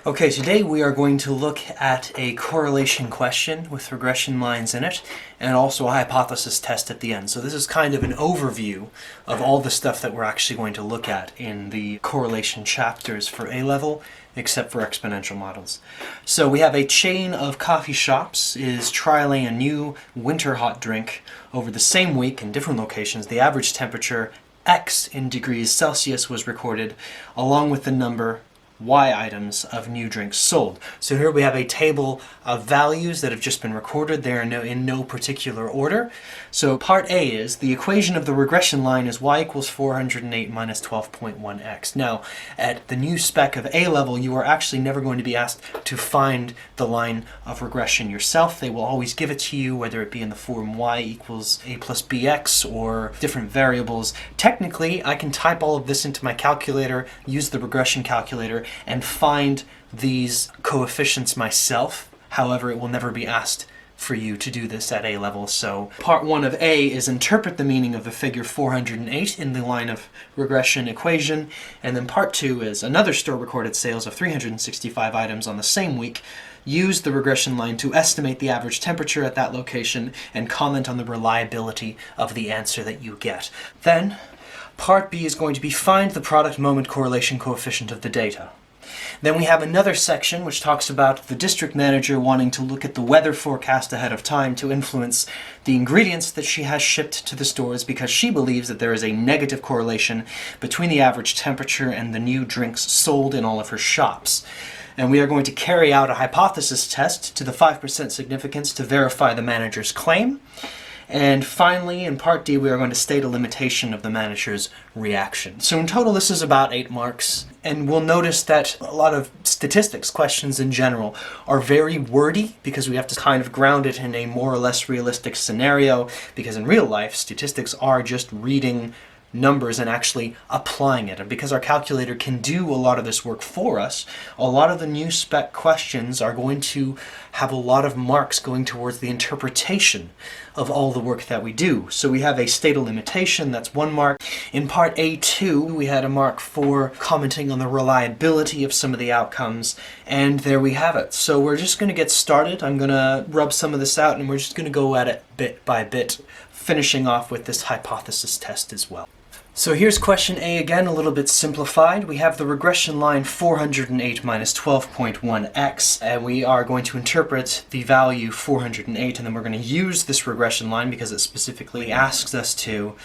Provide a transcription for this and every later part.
Okay, today we are going to look at a correlation question with regression lines in it, and also a hypothesis test at the end. So this is kind of an overview of all the stuff that we're actually going to look at in the correlation chapters for A-level, except for exponential models. So we have a chain of coffee shops is trialing a new winter hot drink over the same week in different locations. The average temperature, X in degrees Celsius, was recorded, along with the number Y items of new drinks sold. So here we have a table of values that have just been recorded. They are in no particular order. So part A is the equation of the regression line is y equals 408 minus 12.1x. Now, at the new spec of A level, you are actually never going to be asked to find the line of regression yourself. They will always give it to you, whether it be in the form y equals a plus bx or different variables. Technically, I can type all of this into my calculator, use the regression calculator, and find these coefficients myself. However, it will never be asked for you to do this at A level. So part 1 of A is interpret the meaning of the figure 408 in the line of regression equation, and then part 2 is another store recorded sales of 365 items on the same week. Use the regression line to estimate the average temperature at that location and comment on the reliability of the answer that you get. Then part B is going to be find the product moment correlation coefficient of the data. Then we have another section which talks about the district manager wanting to look at the weather forecast ahead of time to influence the ingredients that she has shipped to the stores because she believes that there is a negative correlation between the average temperature and the new drinks sold in all of her shops. And we are going to carry out a hypothesis test to the 5% significance to verify the manager's claim. And finally, in part D, we are going to state a limitation of the manager's reaction. So in total, this is about 8 marks. And we'll notice that a lot of statistics questions in general are very wordy because we have to kind of ground it in a more or less realistic scenario, because in real life, statistics are just reading numbers and actually applying it. And because our calculator can do a lot of this work for us, a lot of the new spec questions are going to have a lot of marks going towards the interpretation of all the work that we do. So we have a state of limitation, that's 1 mark. In part A2, we had a mark for commenting on the reliability of some of the outcomes, and there we have it. So we're just going to get started. I'm going to rub some of this out, and we're just going to go at it bit by bit, finishing off with this hypothesis test as well. So here's question A again, a little bit simplified. We have the regression line 408 minus 12.1x, and we are going to interpret the value 408, and then we're going to use this regression line because it specifically asks us to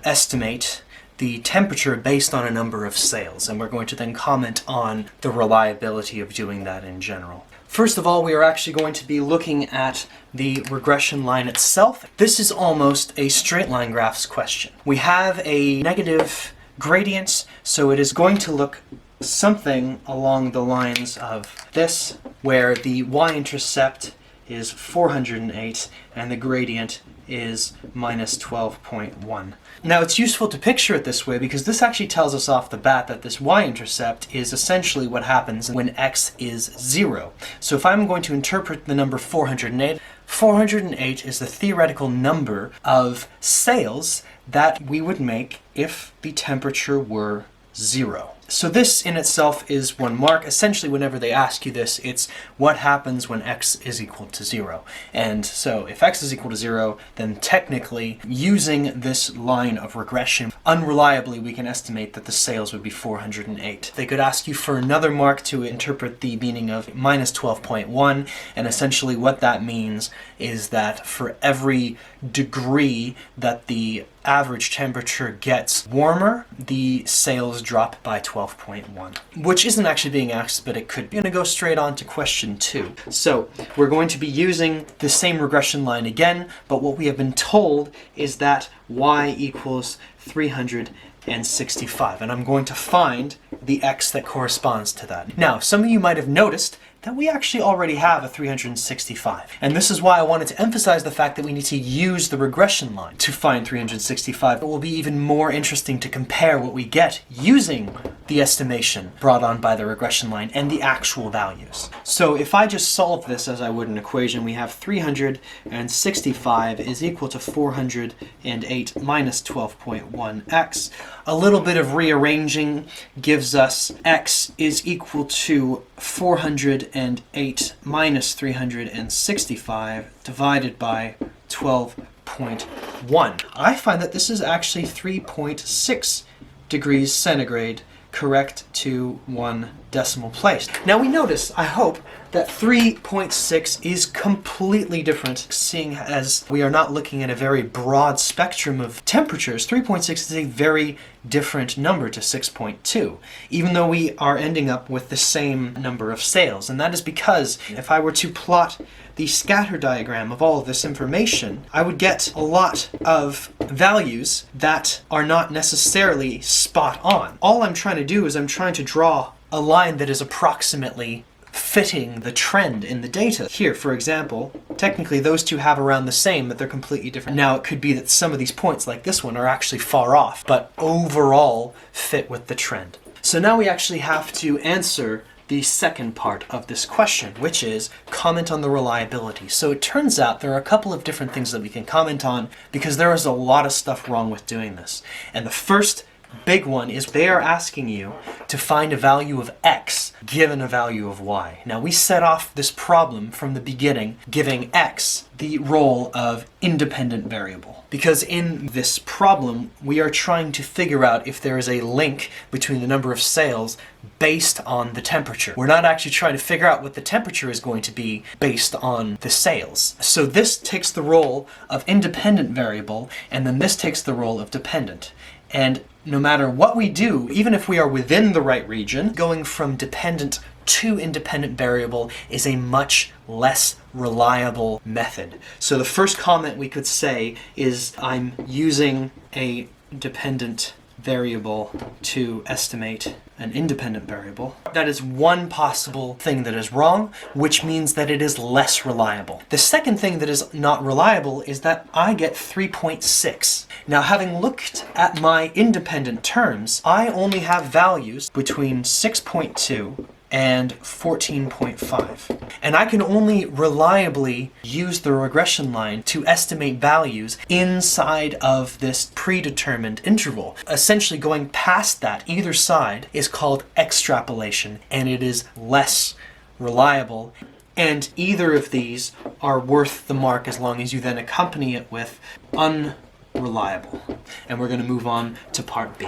estimate the temperature based on a number of sales, and we're going to then comment on the reliability of doing that in general. First of all, we are actually going to be looking at the regression line itself. This is almost a straight line graphs question. We have a negative gradient, so it is going to look something along the lines of this, where the y-intercept is 408 and the gradient is minus 12.1. Now it's useful to picture it this way because this actually tells us off the bat that this y-intercept is essentially what happens when x is 0. So if I'm going to interpret the number 408, 408 is the theoretical number of sales that we would make if the temperature were 0. So this in itself is 1 mark. Essentially, whenever they ask you this, it's what happens when x is equal to 0. And so if x is equal to 0, then technically, using this line of regression, unreliably we can estimate that the sales would be 408. They could ask you for another mark to interpret the meaning of minus 12.1, and essentially what that means is that for every degree that the average temperature gets warmer, the sales drop by 12.1, which isn't actually being asked, but it could be. I'm going to go straight on to question 2. So we're going to be using the same regression line again, but what we have been told is that y equals 365, and I'm going to find the x that corresponds to that. Now, some of you might have noticed that we actually already have a 365. And this is why I wanted to emphasize the fact that we need to use the regression line to find 365. It will be even more interesting to compare what we get using the estimation brought on by the regression line and the actual values. So if I just solve this as I would an equation, we have 365 is equal to 408 minus 12.1x. A little bit of rearranging gives us x is equal to 408 minus 365 divided by 12.1. I find that this is actually 3.6 degrees centigrade, correct to 1 decimal place. Now we notice, I hope, that 3.6 is completely different, seeing as we are not looking at a very broad spectrum of temperatures. 3.6 is a very different number to 6.2, even though we are ending up with the same number of sales. And that is because if I were to plot the scatter diagram of all of this information, I would get a lot of values that are not necessarily spot on. All I'm trying to do is I'm trying to draw a line that is approximately fitting the trend in the data. Here, for example, technically those two have around the same, but they're completely different. Now, it could be that some of these points, like this one, are actually far off, but overall fit with the trend. So now we actually have to answer the second part of this question, which is comment on the reliability. So it turns out there are a couple of different things that we can comment on because there is a lot of stuff wrong with doing this. And the first big one is they are asking you to find a value of x given a value of y. Now we set off this problem from the beginning giving x the role of independent variable, because in this problem we are trying to figure out if there is a link between the number of sales based on the temperature. We're not actually trying to figure out what the temperature is going to be based on the sales. So this takes the role of independent variable, and then this takes the role of dependent. And no matter what we do, even if we are within the right region, going from dependent to independent variable is a much less reliable method. So the first comment we could say is I'm using a dependent variable to estimate an independent variable. That is one possible thing that is wrong, which means that it is less reliable. The second thing that is not reliable is that I get 3.6. Now, having looked at my independent terms, I only have values between 6.2 and 14.5. And I can only reliably use the regression line to estimate values inside of this predetermined interval. Essentially going past that, either side, is called extrapolation, and it is less reliable. And either of these are worth the mark as long as you then accompany it with unreliable. And we're going to move on to part B.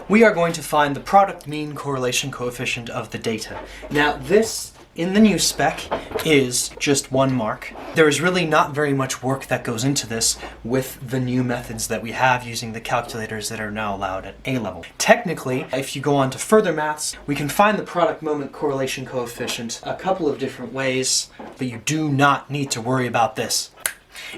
We are going to find the product mean correlation coefficient of the data. Now this, in the new spec, is just 1 mark. There is really not very much work that goes into this with the new methods that we have using the calculators that are now allowed at A level. Technically, if you go on to further maths, we can find the product moment correlation coefficient a couple of different ways, but you do not need to worry about this.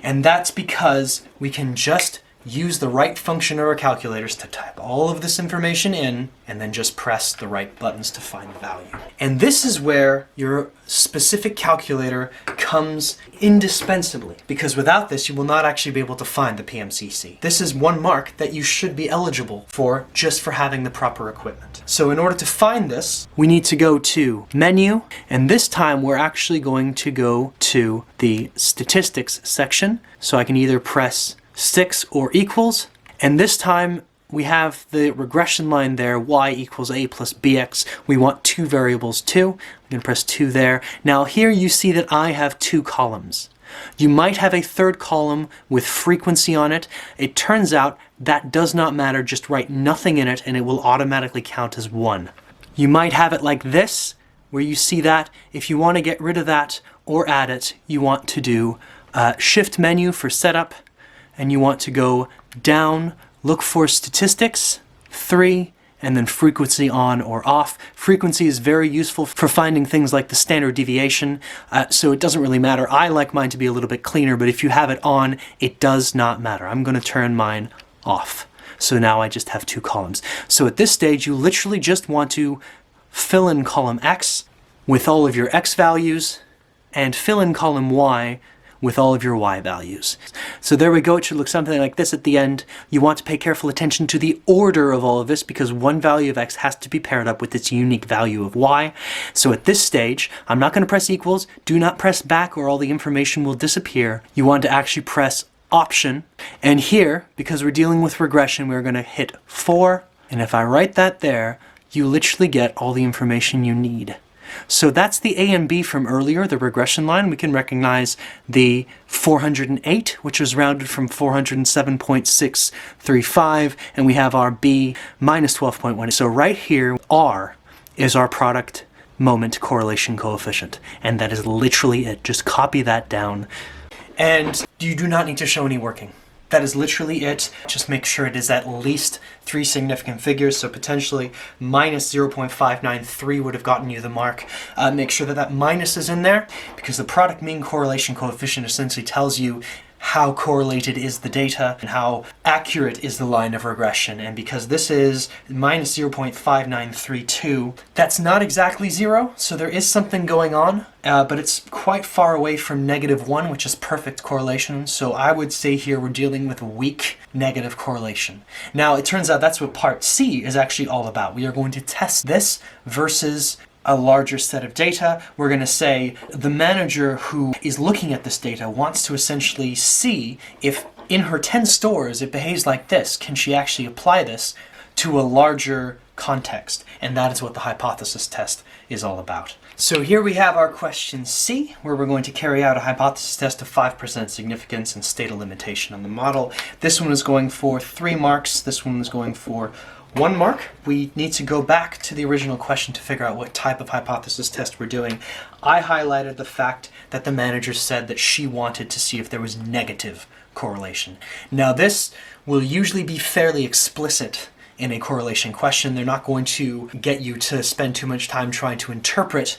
And that's because we can just use the right function of our calculators to type all of this information in and then just press the right buttons to find the value. And this is where your specific calculator comes indispensably, because without this you will not actually be able to find the PMCC. This is 1 mark that you should be eligible for just for having the proper equipment. So in order to find this, we need to go to Menu, and this time we're actually going to go to the Statistics section. So I can either press 6 or equals, and this time we have the regression line there, y equals a plus bx. We want 2 variables too. We can press 2 there. Now here you see that I have 2 columns. You might have a third column with frequency on it. It turns out that does not matter. Just write nothing in it and it will automatically count as 1. You might have it like this, where you see that. If you want to get rid of that or add it, you want to do Shift menu for setup, and you want to go down, look for statistics, 3, and then frequency on or off. Frequency is very useful for finding things like the standard deviation, so it doesn't really matter. I like mine to be a little bit cleaner, but if you have it on, it does not matter. I'm going to turn mine off. So now I just have 2 columns. So at this stage, you literally just want to fill in column X with all of your x values, and fill in column y with all of your y values. So there we go. It should look something like this at the end. You want to pay careful attention to the order of all of this because one value of x has to be paired up with its unique value of y. So at this stage, I'm not going to press equals. Do not press back or all the information will disappear. You want to actually press Option. And here, because we're dealing with regression, we're going to hit 4. And if I write that there, you literally get all the information you need. So that's the A and B from earlier, the regression line. We can recognize the 408, which was rounded from 407.635, and we have our B minus 12.1. So right here, R is our product moment correlation coefficient, and that is literally it. Just copy that down. And you do not need to show any working. That is literally it. Just make sure it is at least 3 significant figures, so potentially minus 0.593 would have gotten you the mark. Make sure that that minus is in there, because the product mean correlation coefficient essentially tells you how correlated is the data and how accurate is the line of regression. And because this is minus 0.5932, that's not exactly 0, so there is something going on, but it's quite far away from -1, which is perfect correlation. So I would say here we're dealing with weak negative correlation. Now it turns out that's what part C is actually all about. We are going to test this versus a larger set of data. We're going to say the manager who is looking at this data wants to essentially see if in her 10 stores it behaves like this. Can she actually apply this to a larger context? And that is what the hypothesis test is all about. So here we have our question C, where we're going to carry out a hypothesis test of 5% significance and state a limitation on the model. This one is going for 3 marks. This one is going for 1 mark. We need to go back to the original question to figure out what type of hypothesis test we're doing. I highlighted the fact that the manager said that she wanted to see if there was negative correlation. Now this will usually be fairly explicit in a correlation question. They're not going to get you to spend too much time trying to interpret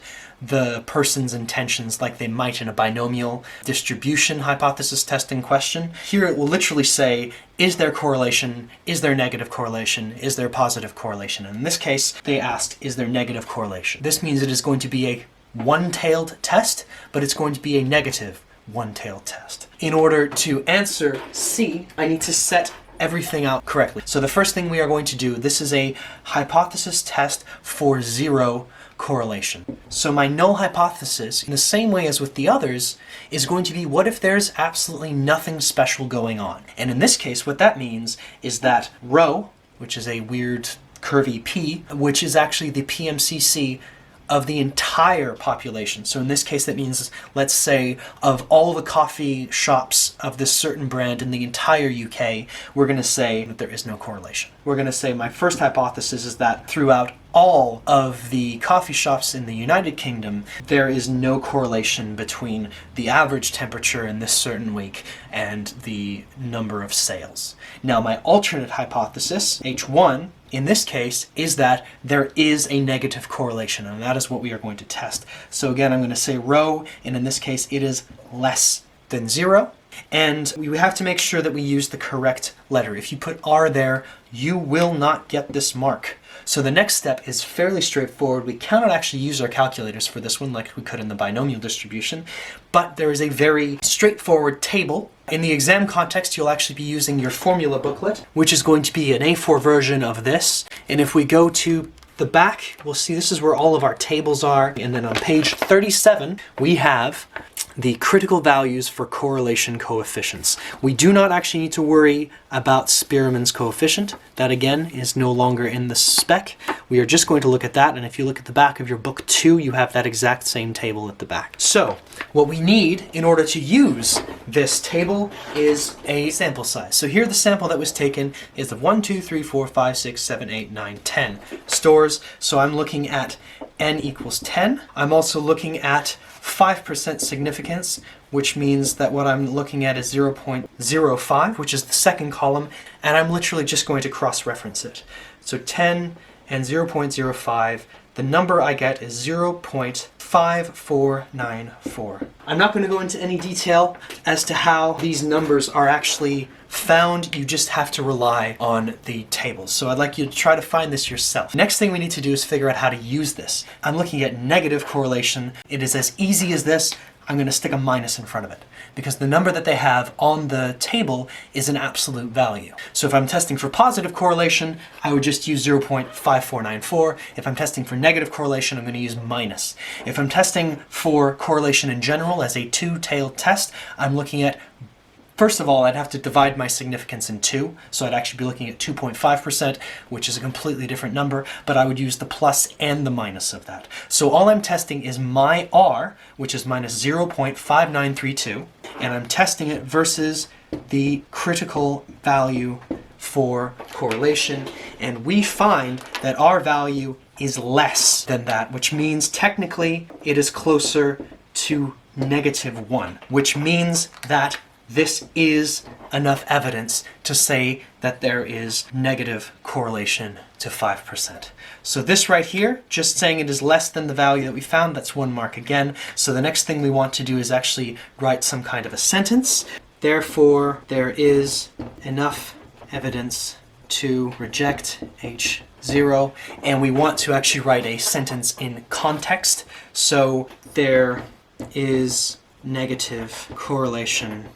the person's intentions like they might in a binomial distribution hypothesis testing question. Here it will literally say, is there correlation? Is there negative correlation? Is there positive correlation? And in this case, they asked, is there negative correlation? This means it is going to be a one-tailed test, but it's going to be a negative one-tailed test. In order to answer C, I need to set everything out correctly. So the first thing we are going to do, this is a hypothesis test for 0 correlation. So my null hypothesis, in the same way as with the others, is going to be what if there's absolutely nothing special going on? And in this case, what that means is that rho, which is a weird curvy p, which is actually the PMCC of the entire population. So in this case, that means, let's say, of all the coffee shops of this certain brand in the entire UK, we're going to say that there is no correlation. We're going to say my first hypothesis is that throughout all of the coffee shops in the United Kingdom, there is no correlation between the average temperature in this certain week and the number of sales. Now, my alternate hypothesis, H1, in this case, is that there is a negative correlation, and that is what we are going to test. So again, I'm going to say rho, and in this case, it is less than 0. And we have to make sure that we use the correct letter. If you put R there, you will not get this mark. So the next step is fairly straightforward. We cannot actually use our calculators for this one like we could in the binomial distribution, but there is a very straightforward table. In the exam context, you'll actually be using your formula booklet, which is going to be an A4 version of this. And if we go to the back, we'll see this is where all of our tables are. And then on page 37, we have the critical values for correlation coefficients. We do not actually need to worry about Spearman's coefficient. That again is no longer in the spec. We are just going to look at that, and if you look at the back of your book 2, you have that exact same table at the back. So what we need in order to use this table is a sample size. So here the sample that was taken is of 1, 2, 3, 4, 5, 6, 7, 8, 9, 10 stores. So I'm looking at n equals 10. I'm also looking at 5% significance, which means that what I'm looking at is 0.05, which is the second column, and I'm literally just going to cross-reference it. So 10 and 0.05, the number I get is 0.5. 5494. I'm not going to go into any detail as to how these numbers are actually found. You just have to rely on the tables. So I'd like you to try to find this yourself. Next thing we need to do is figure out how to use this. I'm looking at negative correlation. It is as easy as this. I'm going to stick a minus in front of it because the number that they have on the table is an absolute value. So if I'm testing for positive correlation, I would just use 0.5494. If I'm testing for negative correlation, I'm going to use minus. If I'm testing for correlation in general as a two-tailed test, I'm looking at, first of all, I'd have to divide my significance in two, so I'd actually be looking at 2.5%, which is a completely different number, but I would use the plus and the minus of that. So all I'm testing is my R, which is minus 0.5932, and I'm testing it versus the critical value for correlation, and we find that our value is less than that, which means technically it is closer to -1, which means that this is enough evidence to say that there is negative correlation to 5%. So this right here, just saying it is less than the value that we found, that's 1 mark again. So the next thing we want to do is actually write some kind of a sentence. Therefore, there is enough evidence to reject H0, and we want to actually write a sentence in context. So there is negative correlation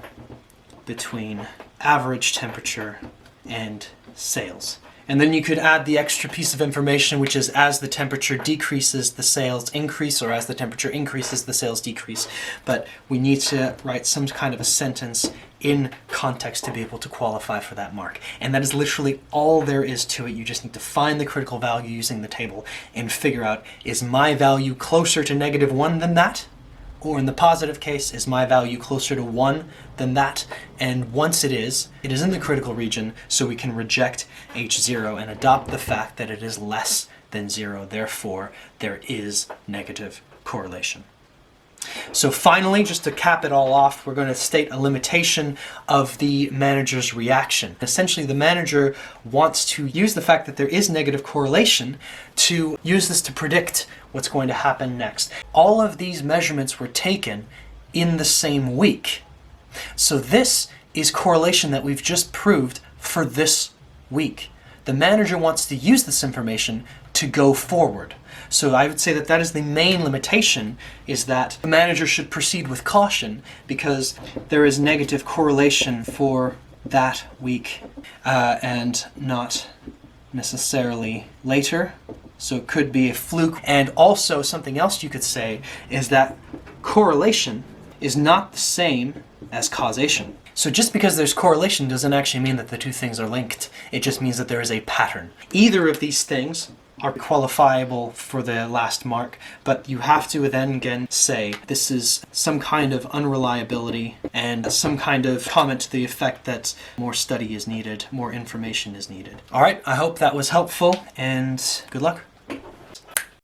between average temperature and sales. And then you could add the extra piece of information, which is as the temperature decreases, the sales increase, or as the temperature increases, the sales decrease. But we need to write some kind of a sentence in context to be able to qualify for that mark. And that is literally all there is to it. You just need to find the critical value using the table and figure out, is my value closer to -1 than that? Or in the positive case, is my value closer to 1 than that? And once it is in the critical region, so we can reject H0 and adopt the fact that it is less than 0. Therefore, there is negative correlation. So finally, just to cap it all off, we're going to state a limitation of the manager's reaction. Essentially, the manager wants to use the fact that there is negative correlation to use this to predict what's going to happen next. All of these measurements were taken in the same week. So this is correlation that we've just proved for this week. The manager wants to use this information to go forward. So I would say that that is the main limitation, is that the manager should proceed with caution because there is negative correlation for that week and not necessarily later. So it could be a fluke. And also something else you could say is that correlation is not the same as causation. So just because there's correlation doesn't actually mean that the two things are linked. It just means that there is a pattern. Either of these things are qualifiable for the last mark, but you have to then again say this is some kind of unreliability and some kind of comment to the effect that more study is needed, more information is needed. All right, I hope that was helpful, and good luck.